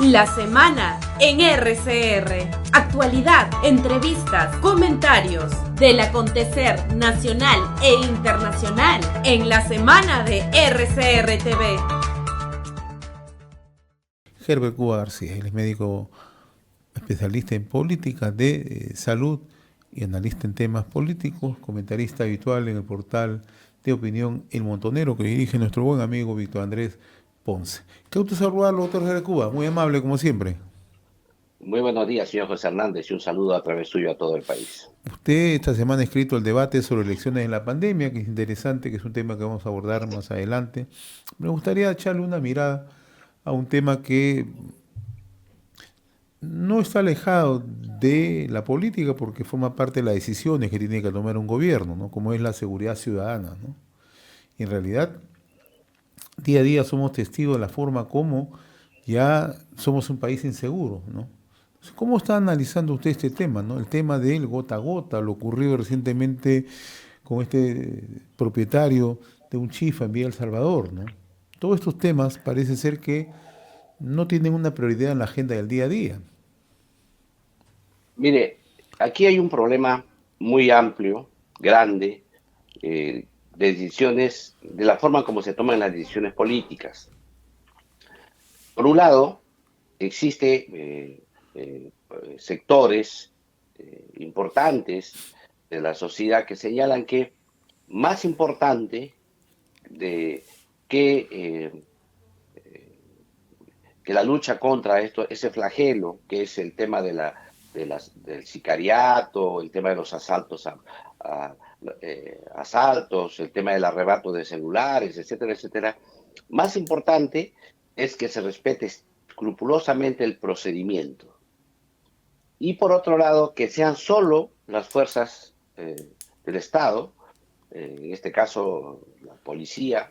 La semana en RCR. Actualidad, entrevistas, comentarios del acontecer nacional e internacional en la semana de RCR TV. Herbert Cuba García, él es médico especialista en política de salud y analista en temas políticos, comentarista habitual en el portal de opinión El Montonero, que dirige nuestro buen amigo Víctor Andrés Ponce. Qué gusto saludarlo, doctor Herbert Cuba, muy amable como siempre. Muy buenos días, señor José Hernández, y un saludo a través suyo a todo el país. Usted esta semana ha escrito el debate sobre elecciones en la pandemia, que es interesante, que es un tema que vamos a abordar más adelante. Me gustaría echarle una mirada a un tema que no está alejado de la política porque forma parte de las decisiones que tiene que tomar un gobierno, ¿no? Como es la seguridad ciudadana, ¿no? Y en realidad, día a día somos testigos de la forma como ya somos un país inseguro, ¿no? Entonces, ¿cómo está analizando usted este tema, ¿no? El tema del gota a gota, lo ocurrido recientemente con este propietario de un chifa en Villa El Salvador, ¿no? Todos estos temas parece ser que no tienen una prioridad en la agenda del día a día. Mire, aquí hay un problema muy amplio, grande, de decisiones, de la forma como se toman las decisiones políticas. Por un lado, existe sectores importantes de la sociedad que señalan que más importante de que que la lucha contra ese flagelo, que es el tema del sicariato, el tema de los asaltos a asaltos, el tema del arrebato de celulares, etcétera, etcétera, más importante es que se respete escrupulosamente el procedimiento. Y por otro lado, que sean solo las fuerzas del Estado, en este caso la policía,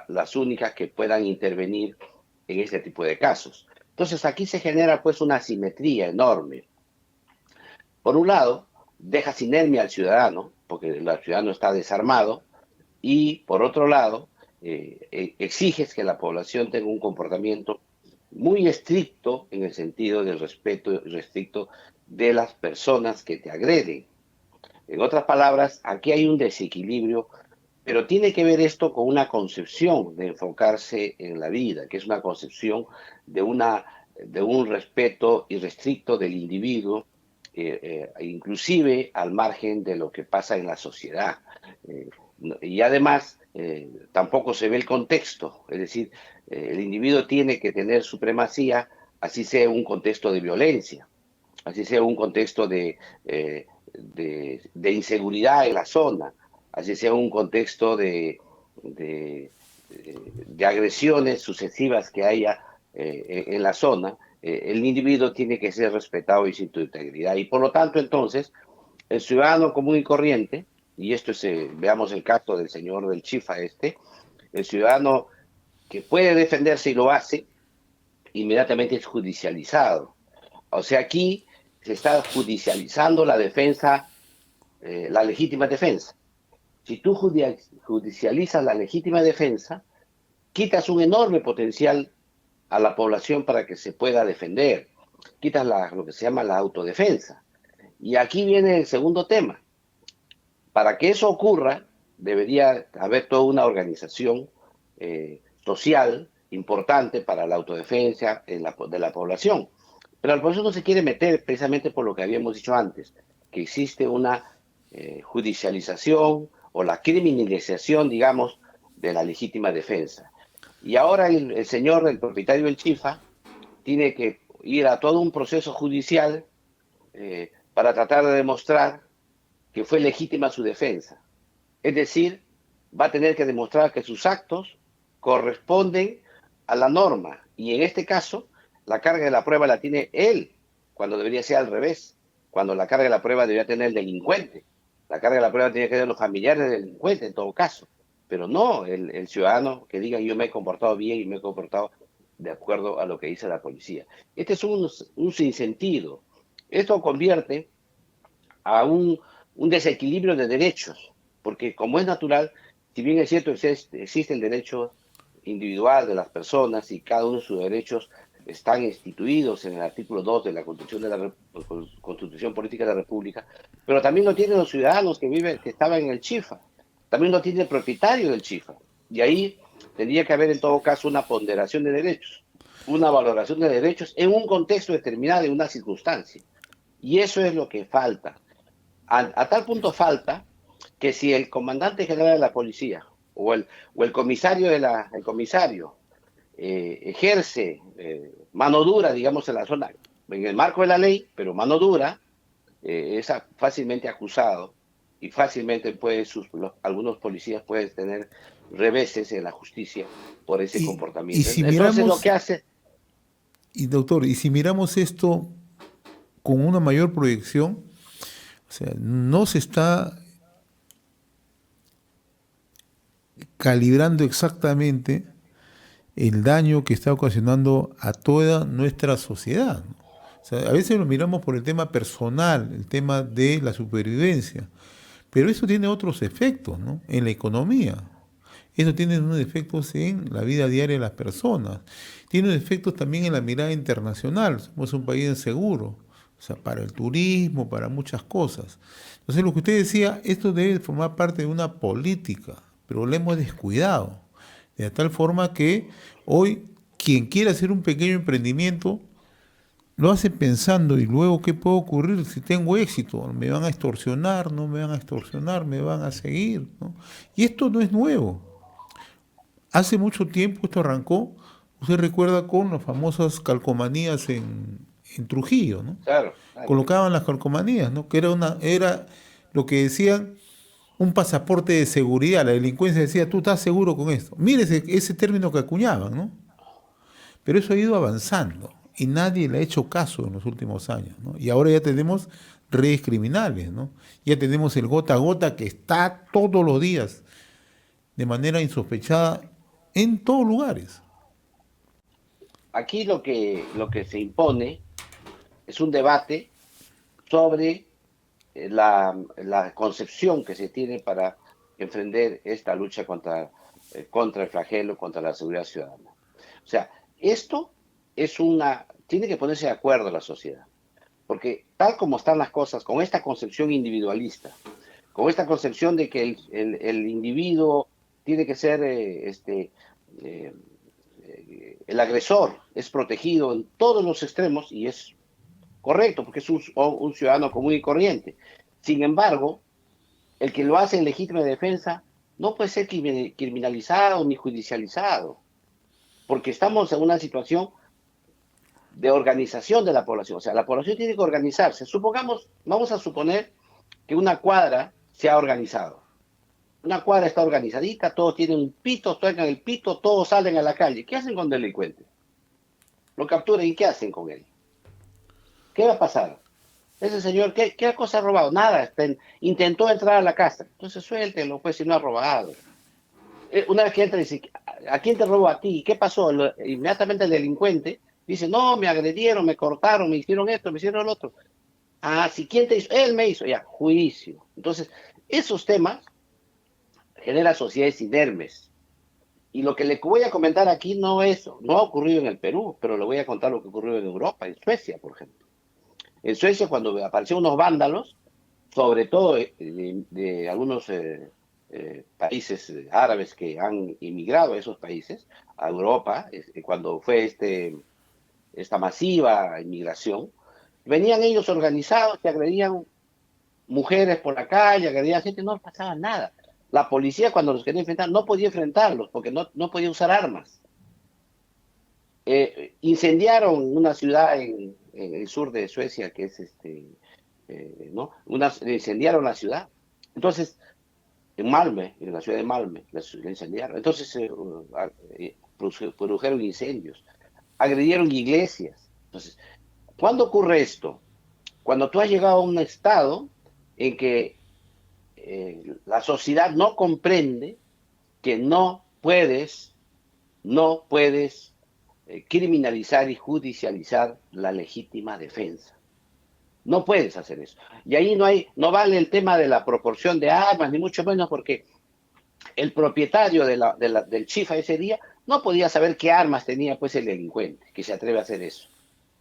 las únicas que puedan intervenir en este tipo de casos. Entonces aquí se genera pues una asimetría enorme. Por un lado, dejas inerme al ciudadano, porque el ciudadano está desarmado, y por otro lado, exiges que la población tenga un comportamiento muy estricto en el sentido del respeto restricto de las personas que te agreden. En otras palabras, aquí hay un desequilibrio, pero tiene que ver esto con una concepción de enfocarse en la vida, que es una concepción de, de un respeto irrestricto del individuo, inclusive al margen de lo que pasa en la sociedad. Y además, tampoco se ve el contexto, es decir, el individuo tiene que tener supremacía, así sea un contexto de violencia, así sea un contexto de inseguridad en la zona, así sea un contexto de agresiones sucesivas que haya en la zona, el individuo tiene que ser respetado y sin su integridad. Y por lo tanto, entonces, el ciudadano común y corriente, y esto es, veamos el caso del señor del Chifa el ciudadano que puede defenderse y lo hace, inmediatamente es judicializado. O sea, aquí se está judicializando la defensa, la legítima defensa. Si tú judicializas la legítima defensa, quitas un enorme potencial a la población para que se pueda defender. Quitas lo que se llama la autodefensa. Y aquí viene el segundo tema. Para que eso ocurra, debería haber toda una organización social importante para la autodefensa de la población. Pero el proceso no se quiere meter precisamente por lo que habíamos dicho antes, que existe una judicialización o la criminalización, digamos, de la legítima defensa. Y ahora el señor, el propietario del Chifa, tiene que ir a todo un proceso judicial para tratar de demostrar que fue legítima su defensa. Es decir, va a tener que demostrar que sus actos corresponden a la norma. Y en este caso, la carga de la prueba la tiene él, cuando debería ser al revés, cuando la carga de la prueba debería tener el delincuente. La carga de la prueba tiene que tener los familiares del delincuente en todo caso. Pero no el ciudadano que diga yo me he comportado bien y me he comportado de acuerdo a lo que dice la policía. Este es un sinsentido. Esto convierte a un desequilibrio de derechos, porque como es natural, si bien es cierto existe el derecho individual de las personas y cada uno de sus derechos están instituidos en el artículo 2 de la Constitución Política de la República, pero también lo tienen los ciudadanos que estaban en el Chifa, también lo tiene el propietario del Chifa, y ahí tendría que haber en todo caso una ponderación de derechos, una valoración de derechos en un contexto determinado, en una circunstancia, y eso es lo que falta. A tal punto falta que si el comandante general de la policía o el comisario ejerce mano dura, digamos, en la zona, en el marco de la ley, pero mano dura, es fácilmente acusado y fácilmente algunos policías pueden tener reveses en la justicia por ese comportamiento. Y si Entonces miramos, lo que hace... y doctor, y si miramos esto con una mayor proyección, o sea, no se está calibrando exactamente el daño que está ocasionando a toda nuestra sociedad, ¿no? O sea, a veces lo miramos por el tema personal, el tema de la supervivencia, pero eso tiene otros efectos, ¿no? En la economía. Eso tiene unos efectos en la vida diaria de las personas. Tiene efectos también en la mirada internacional. Somos un país inseguro, o sea, para el turismo, para muchas cosas. Entonces, lo que usted decía, esto debe formar parte de una política, pero lo hemos descuidado. De tal forma que hoy quien quiera hacer un pequeño emprendimiento lo hace pensando, y luego qué puede ocurrir si tengo éxito, me van a extorsionar, no me van a extorsionar, me van a seguir, ¿no? Y esto no es nuevo. Hace mucho tiempo esto arrancó, usted recuerda, con las famosas calcomanías en Trujillo, ¿no? Claro, claro. Colocaban las calcomanías, ¿no? Que era lo que decían un pasaporte de seguridad. La delincuencia decía, tú estás seguro con esto. Mire ese término que acuñaban, ¿no? Pero eso ha ido avanzando y nadie le ha hecho caso en los últimos años, ¿no? Y ahora ya tenemos redes criminales, ¿no? Ya tenemos el gota a gota que está todos los días de manera insospechada en todos lugares. Aquí lo que se impone es un debate sobre la concepción que se tiene para emprender esta lucha contra el flagelo, contra la seguridad ciudadana. O sea, esto tiene que ponerse de acuerdo la sociedad, porque tal como están las cosas, con esta concepción individualista, con esta concepción de que el individuo tiene que ser el agresor, es protegido en todos los extremos, y es correcto, porque es un ciudadano común y corriente. Sin embargo, el que lo hace en legítima defensa no puede ser criminalizado ni judicializado, porque estamos en una situación de organización de la población. O sea, la población tiene que organizarse. Vamos a suponer que una cuadra se ha organizado. Una cuadra está organizadita, todos tienen un pito, tocan el pito, todos salen a la calle. ¿Qué hacen con el delincuente? Lo capturan, ¿y qué hacen con él? ¿Qué va a pasar? Ese señor, ¿qué cosa ha robado? Nada, intentó entrar a la casa. Entonces suéltelo, pues, si no ha robado. Una vez que entra, dice, ¿a quién te robó? A ti. ¿Qué pasó? Inmediatamente el delincuente dice, no, me agredieron, me cortaron, me hicieron esto, me hicieron lo otro. Ah, si ¿quién te hizo? Él me hizo. Ya, juicio. Entonces, esos temas generan sociedades inermes. Y lo que le voy a comentar aquí no ha ocurrido en el Perú, pero le voy a contar lo que ocurrió en Europa, en Suecia, por ejemplo. En Suecia, cuando aparecieron unos vándalos, sobre todo de algunos países árabes que han inmigrado a esos países, a Europa, cuando fue esta masiva inmigración, venían ellos organizados que agredían mujeres por la calle, agredían gente, no pasaba nada. La policía, cuando los quería enfrentar, no podía enfrentarlos porque no podía usar armas. Incendiaron una ciudad en el sur de Suecia, que es incendiaron la ciudad. Entonces, en la ciudad de Malmö, la incendiaron. Entonces, produjeron incendios, agredieron iglesias. Entonces, ¿cuándo ocurre esto? Cuando tú has llegado a un estado en que la sociedad no comprende que no puedes criminalizar y judicializar la legítima defensa. No puedes hacer eso. Y ahí no vale el tema de la proporción de armas, ni mucho menos, porque el propietario del Chifa ese día no podía saber qué armas tenía pues el delincuente que se atreve a hacer eso.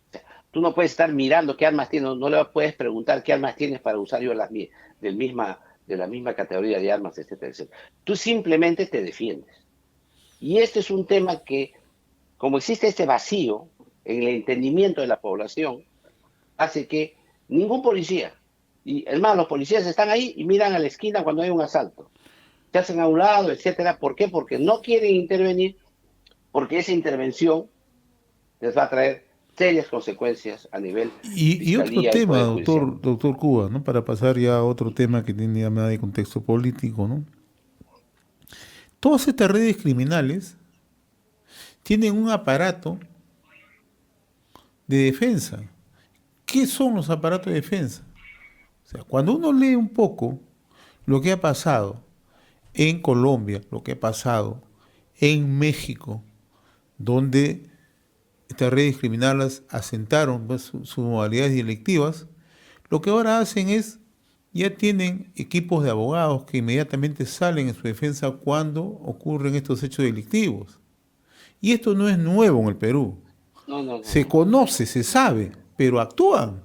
O sea, tú no puedes estar mirando qué armas tienes, no le puedes preguntar qué armas tienes para usar yo del misma, de la misma categoría de armas, etcétera, etcétera. Tú simplemente te defiendes. Y este es un tema que, como existe este vacío en el entendimiento de la población, hace que ningún policía, y es más, los policías están ahí y miran a la esquina cuando hay un asalto, se hacen a un lado, etcétera. ¿Por qué? Porque no quieren intervenir, porque esa intervención les va a traer serias consecuencias a nivel Y otro fiscalía y tema, poder judicial. doctor Cuba, ¿no? Para pasar ya a otro tema que tiene ya más de contexto político, ¿no? Todas estas redes criminales tienen un aparato de defensa. ¿Qué son los aparatos de defensa? O sea, cuando uno lee un poco lo que ha pasado en Colombia, lo que ha pasado en México, donde estas redes criminales asentaron pues, sus modalidades delictivas, lo que ahora hacen es, ya tienen equipos de abogados que inmediatamente salen en su defensa cuando ocurren estos hechos delictivos. Y esto no es nuevo en el Perú. No, no, no, Se no. conoce, se sabe, pero actúan.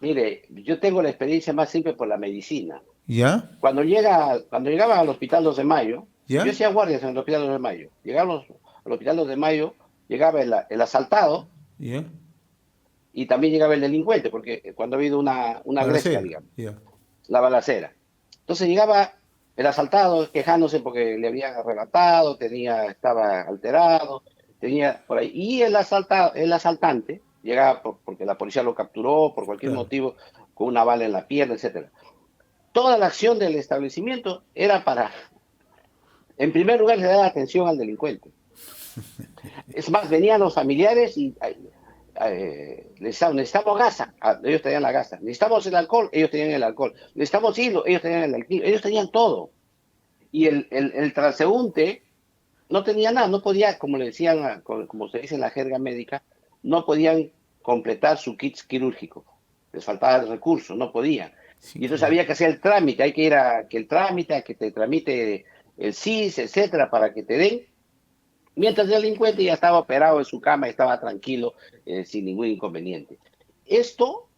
Mire, yo tengo la experiencia más simple por la medicina. ¿Ya? Cuando llegaba al Hospital 2 de Mayo, yo ¿Ya? hacía guardias en el Hospital 2 de Mayo. Llegamos al Hospital 2 de Mayo, llegaba el asaltado ¿Ya? y también llegaba el delincuente, porque cuando ha habido una gresca, Balacera. digamos, ¿Ya? la balacera. Entonces llegaba el asaltado quejándose porque le habían arrebatado, estaba alterado, tenía por ahí. Y el asaltante llegaba porque la policía lo capturó por cualquier Claro. motivo, con una bala en la pierna, etcétera. Toda la acción del establecimiento era para, en primer lugar, le dar atención al delincuente. Es más, venían los familiares y necesitamos gasa, ellos tenían la gasa, necesitamos el alcohol, ellos tenían el alcohol, necesitamos hilo, ellos tenían el hilo, ellos tenían todo. Y el transeúnte no tenía nada, no podía, como le decían, como se dice en la jerga médica, no podían completar su kit quirúrgico, les faltaba el recurso, no podían. Sí, Y entonces claro. había que hacer el trámite, hay que ir a que el trámite, a que te tramite el CIS, etcétera, para que te den. Mientras el delincuente ya estaba operado en su cama, estaba tranquilo, sin ningún inconveniente. Esto,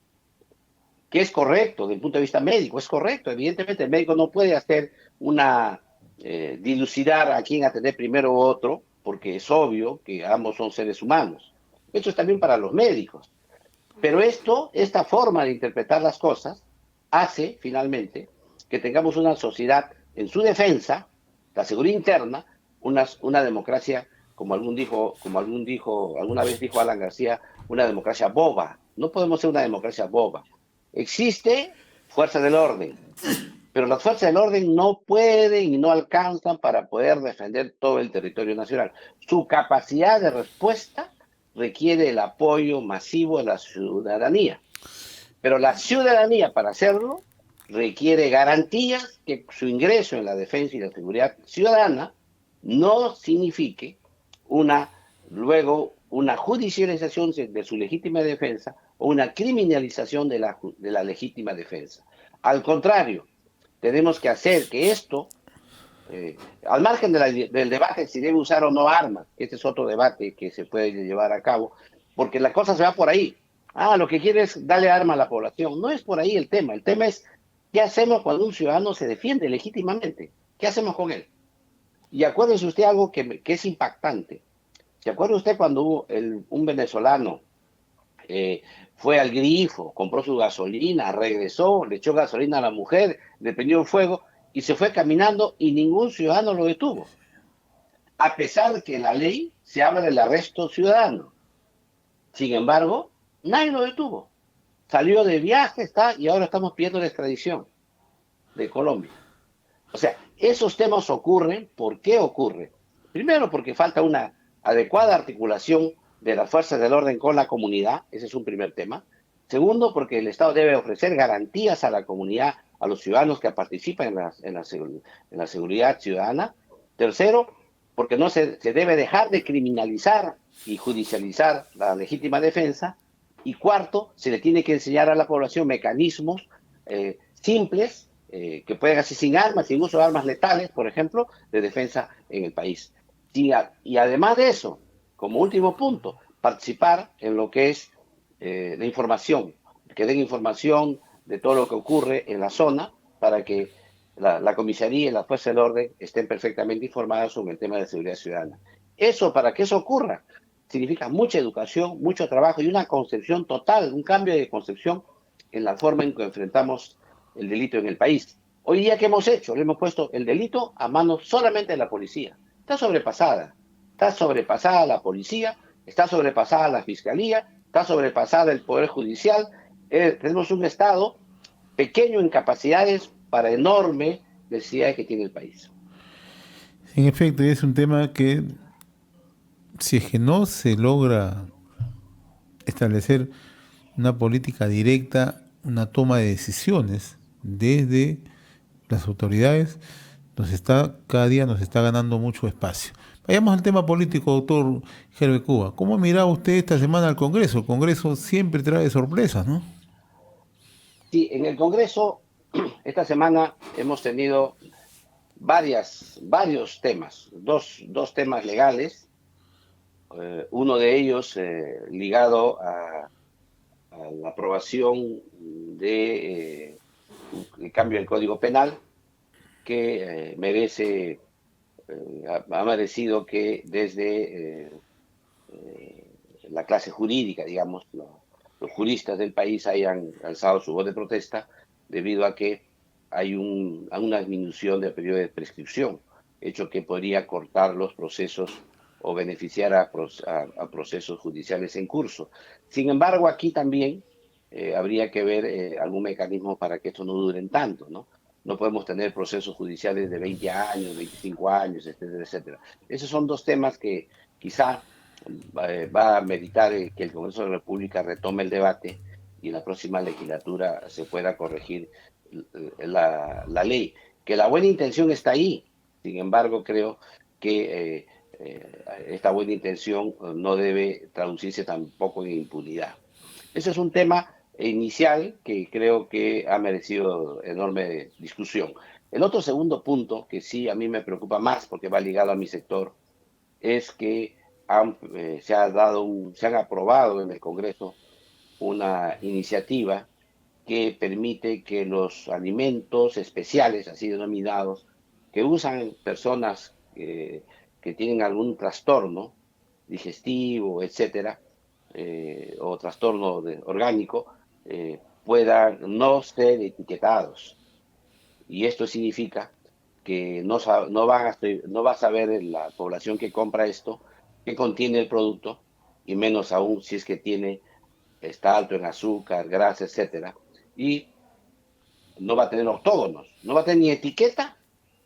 que es correcto desde el punto de vista médico, es correcto. Evidentemente el médico no puede hacer dilucidar a quién atender primero u otro, porque es obvio que ambos son seres humanos. Esto es también para los médicos. Pero esta forma de interpretar las cosas, hace finalmente que tengamos una sociedad en su defensa, la seguridad interna, una democracia, alguna vez dijo Alan García, una democracia boba. No podemos ser una democracia boba. Existe fuerza del orden, pero las fuerzas del orden no pueden y no alcanzan para poder defender todo el territorio nacional. Su capacidad de respuesta requiere el apoyo masivo de la ciudadanía. Pero la ciudadanía, para hacerlo, requiere garantías que su ingreso en la defensa y la seguridad ciudadana no signifique luego una judicialización de su legítima defensa o una criminalización de la legítima defensa. Al contrario, tenemos que hacer que esto, al margen del debate si debe usar o no armas, este es otro debate que se puede llevar a cabo, porque la cosa se va por ahí. Lo que quiere es darle arma a la población. No es por ahí el tema es qué hacemos cuando un ciudadano se defiende legítimamente. ¿Qué hacemos con él? Y acuérdese usted algo que es impactante. ¿Se acuerda usted cuando un venezolano fue al grifo, compró su gasolina, regresó, le echó gasolina a la mujer, le prendió fuego y se fue caminando y ningún ciudadano lo detuvo? A pesar de que en la ley se habla del arresto ciudadano. Sin embargo, nadie lo detuvo. Salió de viaje, y ahora estamos pidiendo la extradición de Colombia. O sea, esos temas ocurren. ¿Por qué ocurren? Primero, porque falta una adecuada articulación de las fuerzas del orden con la comunidad. Ese es un primer tema. Segundo, porque el Estado debe ofrecer garantías a la comunidad, a los ciudadanos que participan en la seguridad ciudadana. Tercero, porque no se debe dejar de criminalizar y judicializar la legítima defensa. Y cuarto, se le tiene que enseñar a la población mecanismos simples, que pueden hacer sin armas, sin uso de armas letales, por ejemplo, de defensa en el país. Y además de eso, como último punto, participar en lo que es la información, que den información de todo lo que ocurre en la zona para que la comisaría y la fuerza del orden estén perfectamente informadas sobre el tema de seguridad ciudadana. Eso, para que eso ocurra, significa mucha educación, mucho trabajo y una concepción total, un cambio de concepción en la forma en que enfrentamos el delito en el país. Hoy día, ¿qué hemos hecho? Le hemos puesto el delito a manos solamente de la policía. Está sobrepasada la policía, está sobrepasada la fiscalía, está sobrepasada el Poder Judicial. Tenemos un Estado pequeño en capacidades para enormes necesidades que tiene el país. En efecto, es un tema que, si es que no se logra establecer una política directa, una toma de decisiones desde las autoridades, cada día nos está ganando mucho espacio. Vayamos al tema político, doctor Gerbe Cuba. ¿Cómo miraba usted esta semana al Congreso? El Congreso siempre trae sorpresas, ¿no? Sí, en el Congreso esta semana hemos tenido varios temas, dos temas legales, uno de ellos ligado a la aprobación de el cambio del Código Penal, que ha merecido que desde la clase jurídica, digamos, los juristas del país hayan alzado su voz de protesta debido a que hay una disminución del periodo de prescripción, hecho que podría cortar los procesos o beneficiar a procesos judiciales en curso. Sin embargo, aquí también habría que ver algún mecanismo para que esto no dure tanto, ¿no? No podemos tener procesos judiciales de 20 años, 25 años, etcétera, etcétera. Esos son dos temas que quizá va a meditar que el Congreso de la República retome el debate y en la próxima legislatura se pueda corregir la ley. Que la buena intención está ahí, sin embargo creo que esta buena intención no debe traducirse tampoco en impunidad. Ese es un tema inicial que creo que ha merecido enorme discusión. El otro segundo punto, que sí a mí me preocupa más porque va ligado a mi sector, es que se han aprobado en el Congreso una iniciativa que permite que los alimentos especiales, así denominados, que usan personas que tienen algún trastorno digestivo, etcétera, o trastorno orgánico, puedan no ser etiquetados. Y esto significa que no va a saber la población que compra esto qué contiene el producto, y menos aún si es que está alto en azúcar, grasa, etcétera, y no va a tener octógonos, no va a tener ni etiqueta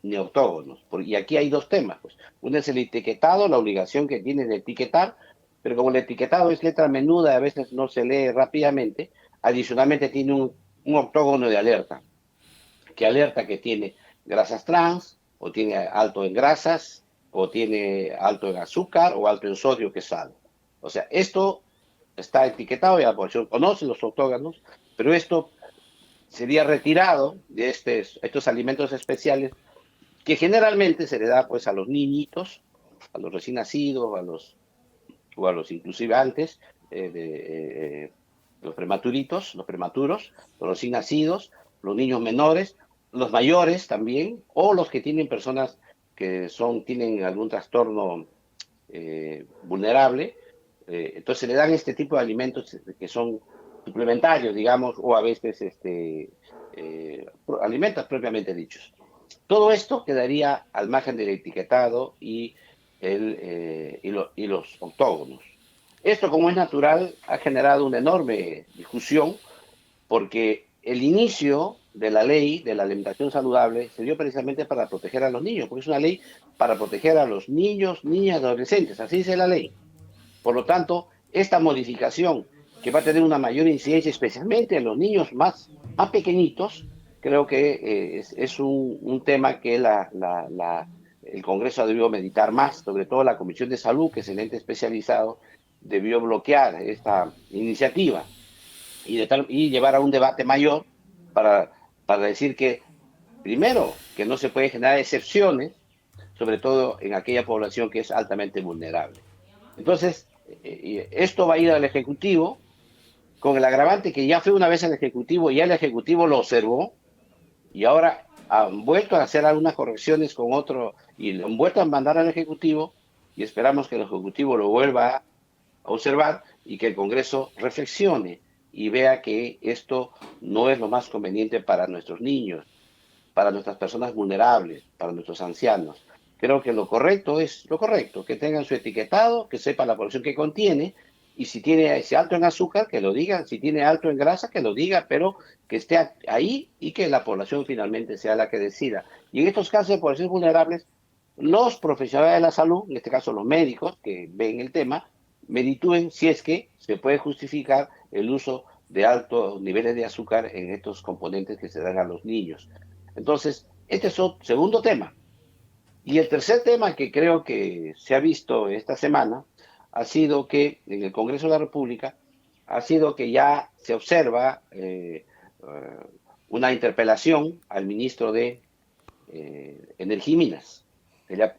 ni octógonos. Y aquí hay dos temas, pues. Uno es el etiquetado, la obligación que tiene de etiquetar, pero como el etiquetado es letra menuda, a veces no se lee rápidamente, adicionalmente tiene un octógono de alerta, que alerta que tiene grasas trans, o tiene alto en grasas, o tiene alto en azúcar, o alto en sodio, que es sal. O sea, esto está etiquetado y la población conoce los octógonos, pero esto sería retirado de estos alimentos especiales que generalmente se le da pues a los niñitos, a los recién nacidos, o a los inclusive antes, los prematuros, los recién nacidos, los niños menores, los mayores también, o los que tienen personas que tienen algún trastorno vulnerable. Entonces le dan este tipo de alimentos que son suplementarios, digamos, o a veces alimentos propiamente dichos. Todo esto quedaría al margen del etiquetado y los octógonos. Esto, como es natural, ha generado una enorme discusión porque el inicio de la ley de la alimentación saludable se dio precisamente para proteger a los niños, porque es una ley para proteger a los niños, niñas, adolescentes, así dice la ley. Por lo tanto, esta modificación que va a tener una mayor incidencia, especialmente en los niños más pequeñitos, creo que es un tema que el Congreso ha debido meditar más, sobre todo la Comisión de Salud, que es el ente especializado, debió bloquear esta iniciativa y llevar a un debate mayor para decir que, primero, que no se puede generar excepciones sobre todo en aquella población que es altamente vulnerable. Entonces, esto va a ir al Ejecutivo con el agravante que ya fue una vez al Ejecutivo y ya el Ejecutivo lo observó y ahora han vuelto a hacer algunas correcciones con otro y lo han vuelto a mandar al Ejecutivo y esperamos que el Ejecutivo lo vuelva a observar y que el Congreso reflexione y vea que esto no es lo más conveniente para nuestros niños, para nuestras personas vulnerables, para nuestros ancianos. Creo que lo correcto es lo correcto, que tengan su etiquetado, que sepa la porción que contiene, y si tiene ese alto en azúcar, que lo diga, si tiene alto en grasa, que lo diga, pero que esté ahí y que la población finalmente sea la que decida. Y en estos casos de poblaciones vulnerables, los profesionales de la salud, en este caso los médicos que ven el tema, meditúen si es que se puede justificar el uso de altos niveles de azúcar en estos componentes que se dan a los niños. Entonces, este es otro segundo tema. Y el tercer tema que creo que se ha visto esta semana ha sido que en el Congreso de la República ha sido que ya se observa una interpelación al ministro de Energía y Minas.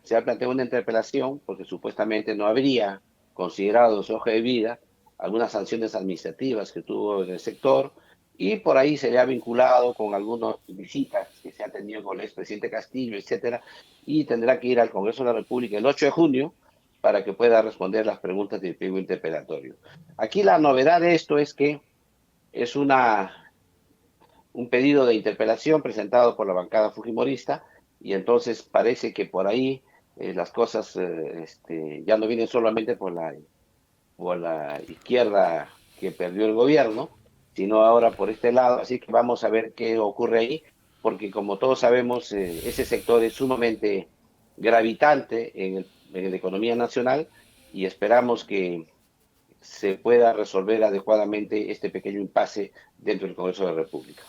Se ha planteado una interpelación porque supuestamente no habría considerado su hoja de vida algunas sanciones administrativas que tuvo en el sector y por ahí se le ha vinculado con algunas visitas que se han tenido con el expresidente Castillo, etcétera, y tendrá que ir al Congreso de la República el 8 de junio para que pueda responder las preguntas del pliego interpelatorio. Aquí la novedad de esto es que es un pedido de interpelación presentado por la bancada fujimorista y entonces parece que por ahí las cosas ya no vienen solamente por la izquierda que perdió el gobierno, sino ahora por este lado, así que vamos a ver qué ocurre ahí, porque como todos sabemos, ese sector es sumamente gravitante en la economía nacional y esperamos que se pueda resolver adecuadamente este pequeño impasse dentro del Congreso de la República.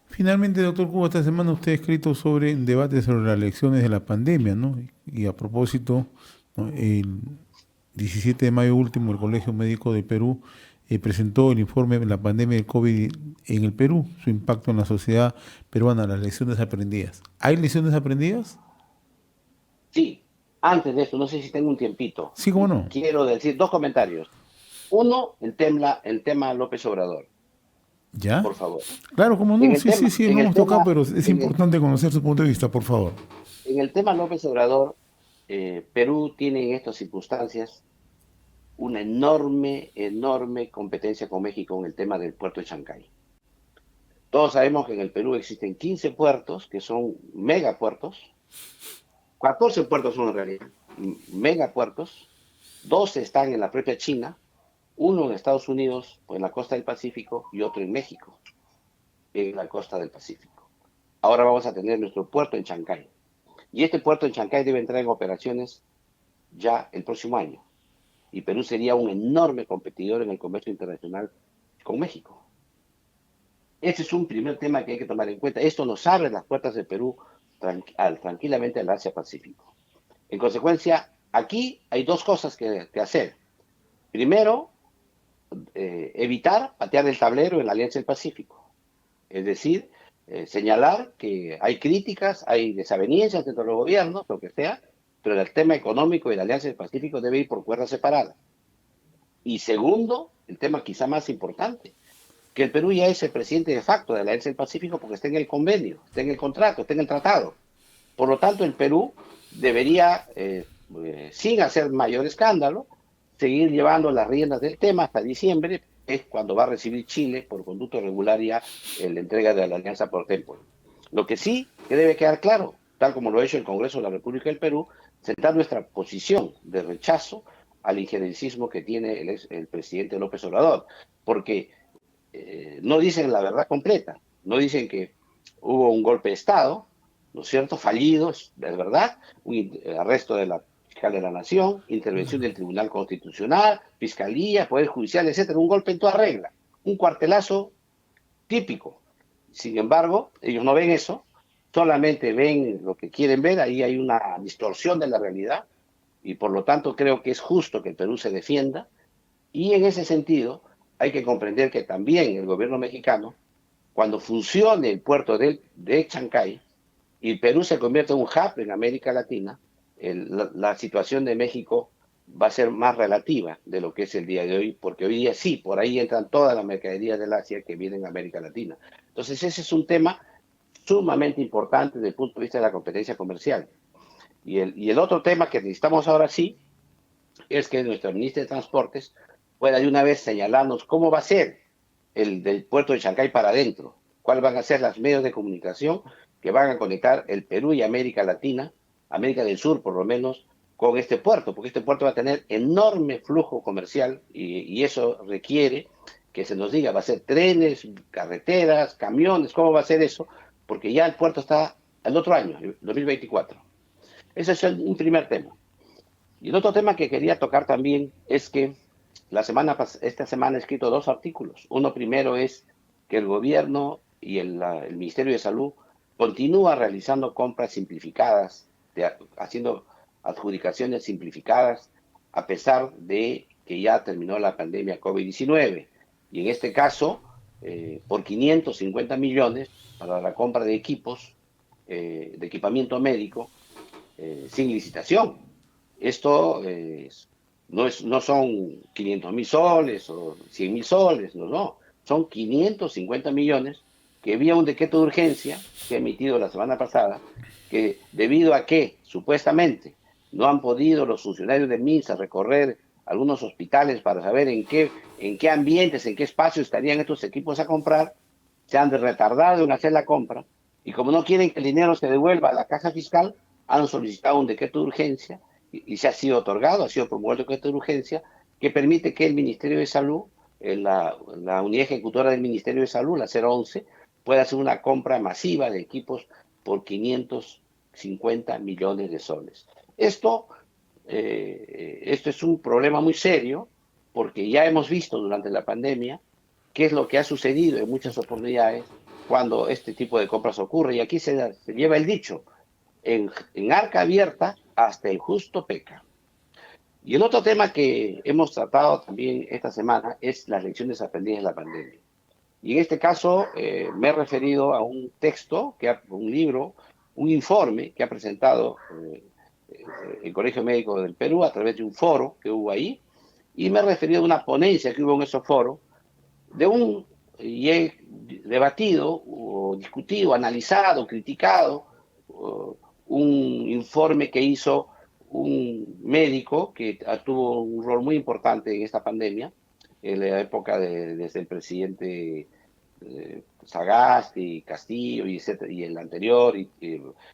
Finalmente, doctor Cubo, esta semana usted ha escrito sobre un debate sobre las lecciones de la pandemia, ¿no? Y a propósito, ¿no? El 17 de mayo último, el Colegio Médico de Perú presentó el informe de la pandemia del COVID en el Perú, su impacto en la sociedad peruana, las lecciones aprendidas. ¿Hay lecciones aprendidas? Sí, antes de eso, no sé si tengo un tiempito. Sí, cómo no. Quiero decir dos comentarios. Uno, el tema López Obrador. ¿Ya? Por favor. Claro, cómo no. Sí, no hemos tocado, pero es importante conocer su punto de vista, por favor. En el tema López Obrador, Perú tiene en estas circunstancias una enorme competencia con México en el tema del puerto de Chancay. Todos sabemos que en el Perú existen 15 puertos, que son megapuertos, 14 puertos son en realidad megapuertos, 12 están en la propia China, uno en Estados Unidos, en la costa del Pacífico, y otro en México, en la costa del Pacífico. Ahora vamos a tener nuestro puerto en Chancay. Y este puerto en Chancay debe entrar en operaciones ya el próximo año. Y Perú sería un enorme competidor en el comercio internacional con México. Ese es un primer tema que hay que tomar en cuenta. Esto nos abre las puertas de Perú tranquilamente al Asia-Pacífico. En consecuencia, aquí hay dos cosas que hacer. Primero, evitar patear el tablero en la Alianza del Pacífico. Es decir, señalar que hay críticas, hay desavenencias dentro de los gobiernos, lo que sea, pero el tema económico y la Alianza del Pacífico debe ir por cuerdas separadas. Y segundo, el tema quizá más importante, que el Perú ya es el presidente de facto de la Alianza del Pacífico porque está en el convenio, está en el contrato, está en el tratado. Por lo tanto, el Perú debería, sin hacer mayor escándalo, seguir llevando las riendas del tema hasta diciembre, es cuando va a recibir Chile por conducto regular ya la entrega de la alianza por tempore. Lo que sí que debe quedar claro, tal como lo ha hecho el Congreso de la República del Perú, sentar nuestra posición de rechazo al injerencismo que tiene el presidente López Obrador, porque no dicen la verdad completa, no dicen que hubo un golpe de Estado, ¿no es cierto?, fallido, es verdad, un arresto de la fiscal de la Nación, intervención del Tribunal Constitucional, Fiscalía, Poder Judicial, etcétera, un golpe en toda regla, un cuartelazo típico. Sin embargo, ellos no ven eso, solamente ven lo que quieren ver, ahí hay una distorsión de la realidad, y por lo tanto creo que es justo que el Perú se defienda, y en ese sentido hay que comprender que también el gobierno mexicano, cuando funcione el puerto de Chancay, y Perú se convierte en un hub en América Latina, la situación de México va a ser más relativa de lo que es el día de hoy, porque hoy día sí, por ahí entran todas las mercaderías del Asia que vienen a América Latina. Entonces ese es un tema sumamente importante desde el punto de vista de la competencia comercial. Y el otro tema que necesitamos ahora sí es que nuestro ministro de Transportes pueda de una vez señalarnos cómo va a ser el del puerto de Chancay para adentro, cuáles van a ser los medios de comunicación que van a conectar el Perú y América Latina, América del Sur por lo menos, con este puerto, porque este puerto va a tener enorme flujo comercial y eso requiere que se nos diga, va a ser trenes, carreteras, camiones, ¿cómo va a ser eso? Porque ya el puerto está el otro año, el 2024. Ese es un primer tema. Y el otro tema que quería tocar también es que esta semana he escrito 2 artículos. Uno primero es que el gobierno y el Ministerio de Salud continúa realizando compras simplificadas, haciendo adjudicaciones simplificadas, a pesar de que ya terminó la pandemia COVID-19. Y en este caso, por 550 millones para la compra de equipos, de equipamiento médico, sin licitación. Esto no son 500.000 soles o 100.000 soles, no, son 550 millones que vía un decreto de urgencia que ha emitido la semana pasada, que debido a que supuestamente no han podido los funcionarios del MINSA recorrer algunos hospitales para saber en qué ambientes, en qué espacios estarían estos equipos a comprar, se han retardado en hacer la compra y como no quieren que el dinero se devuelva a la caja fiscal, han solicitado un decreto de urgencia y se ha sido otorgado, ha sido promovido el decreto de urgencia que permite que el Ministerio de Salud, la unidad ejecutora del Ministerio de Salud, la 011, pueda hacer una compra masiva de equipos por 550 millones de soles. Esto es un problema muy serio porque ya hemos visto durante la pandemia qué es lo que ha sucedido en muchas oportunidades cuando este tipo de compras ocurre. Y aquí se lleva el dicho, en arca abierta hasta el justo peca. Y el otro tema que hemos tratado también esta semana es las lecciones aprendidas de la pandemia. Y en este caso me he referido a un texto, un libro, un informe que ha presentado el Colegio Médico del Perú a través de un foro que hubo ahí, y me he referido a una ponencia que hubo en esos foros, y he debatido, o discutido, analizado, criticado un informe que hizo un médico que tuvo un rol muy importante en esta pandemia, en la época desde el presidente Sagasti, Castillo y el anterior, y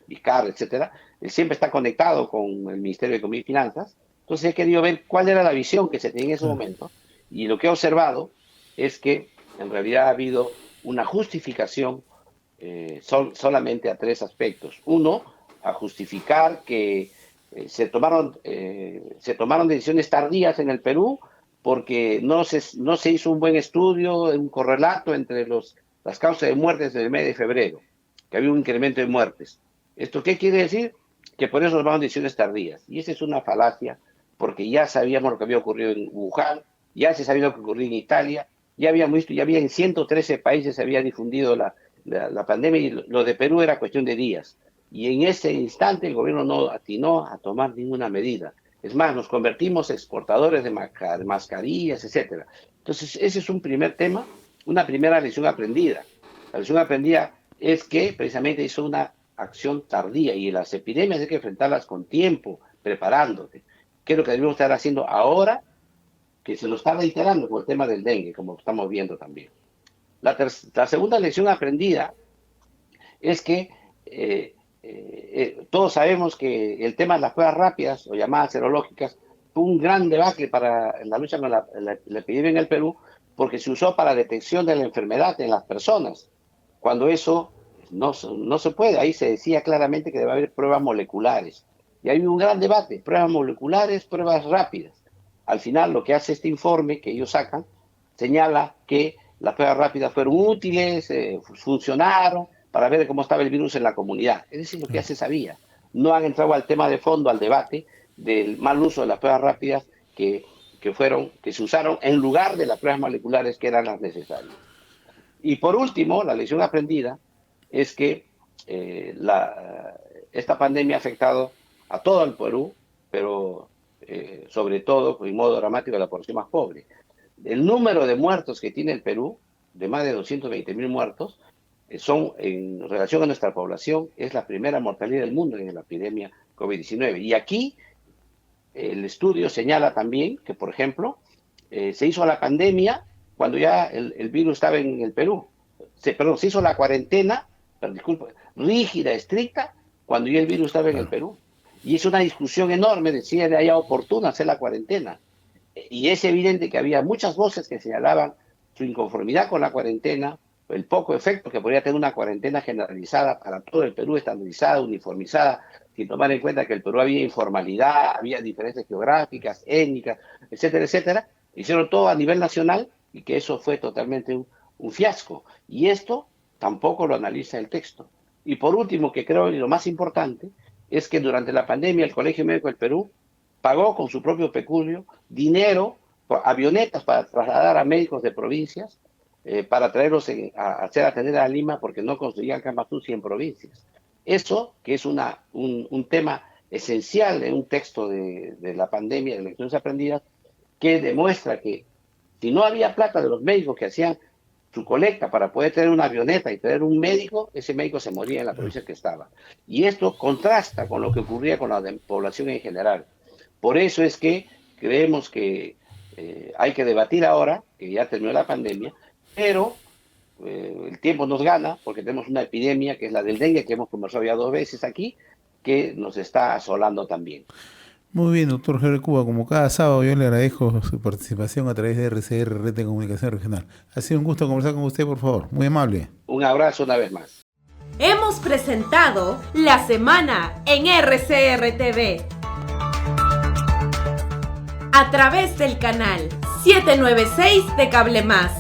Vizcarra, etcétera. Él siempre está conectado con el Ministerio de Economía y Finanzas. Entonces he querido ver cuál era la visión que se tenía en ese momento. Y lo que he observado es que en realidad ha habido una justificación solamente a 3 aspectos. Uno, a justificar que se tomaron decisiones tardías en el Perú porque no se hizo un buen estudio, un correlato entre las causas de muertes del mes de febrero, que había un incremento de muertes. ¿Esto qué quiere decir? Que por eso tomaron decisiones tardías. Y esa es una falacia, porque ya sabíamos lo que había ocurrido en Wuhan, ya se sabía lo que ocurrió en Italia, ya habíamos visto, ya había en 113 países se había difundido la pandemia y lo de Perú era cuestión de días. Y en ese instante el gobierno no atinó a tomar ninguna medida. Es más, nos convertimos en exportadores de mascarillas, etcétera. Entonces, ese es un primer tema, una primera lección aprendida. La lección aprendida es que precisamente hizo una acción tardía y las epidemias hay que enfrentarlas con tiempo, preparándote. ¿Qué es lo que debemos estar haciendo ahora? Que se lo está reiterando con el tema del dengue, como estamos viendo también. La segunda lección aprendida es que todos sabemos que el tema de las pruebas rápidas o llamadas serológicas fue un gran debate para la lucha con la epidemia en el Perú porque se usó para detección de la enfermedad en las personas, cuando eso no se puede. Ahí se decía claramente que debe haber pruebas moleculares. Y hay un gran debate, pruebas moleculares, pruebas rápidas. Al final lo que hace este informe que ellos sacan señala que las pruebas rápidas fueron útiles, funcionaron, para ver cómo estaba el virus en la comunidad. Es decir, lo que ya se sabía. No han entrado al tema de fondo, al debate del mal uso de las pruebas rápidas que se usaron en lugar de las pruebas moleculares que eran las necesarias. Y por último, la lección aprendida es que esta pandemia ha afectado a todo el Perú, pero sobre todo, en modo dramático, a la población más pobre. El número de muertos que tiene el Perú, de más de 220.000 muertos, son, en relación a nuestra población, es la primera mortalidad del mundo en la epidemia COVID-19. Y aquí el estudio señala también que, por ejemplo, se hizo la pandemia cuando ya el virus estaba en el Perú. Se hizo la cuarentena, rígida, estricta, cuando ya el virus estaba en el Perú. Y es una discusión enorme de si era ya oportuno hacer la cuarentena. Y es evidente que había muchas voces que señalaban su inconformidad con la cuarentena, el poco efecto que podría tener una cuarentena generalizada para todo el Perú, estandarizada, uniformizada, sin tomar en cuenta que el Perú había informalidad, había diferencias geográficas, étnicas, etcétera, etcétera. Hicieron todo a nivel nacional y que eso fue totalmente un fiasco. Y esto tampoco lo analiza el texto. Y por último, que creo que lo más importante, es que durante la pandemia el Colegio Médico del Perú pagó con su propio peculio dinero, avionetas para trasladar a médicos de provincias, para traerlos a hacer atender a Lima porque no construían camas UCI en provincias. Eso, que es un tema esencial en un texto de la pandemia, de lecciones aprendidas, que demuestra que si no había plata de los médicos que hacían su colecta para poder tener una avioneta y tener un médico, ese médico se moría en la provincia que estaba. Y esto contrasta con lo que ocurría con la población en general. Por eso es que creemos que hay que debatir ahora, que ya terminó la pandemia, pero el tiempo nos gana porque tenemos una epidemia que es la del dengue, que hemos conversado ya 2 veces aquí, que nos está asolando también. Muy bien, doctor Gerry Cuba, como cada sábado yo le agradezco su participación a través de RCR, Red de Comunicación Regional. Ha sido un gusto conversar con usted, por favor. Muy amable. Un abrazo una vez más. Hemos presentado La Semana en RCR TV. A través del canal 796 de Cable Más.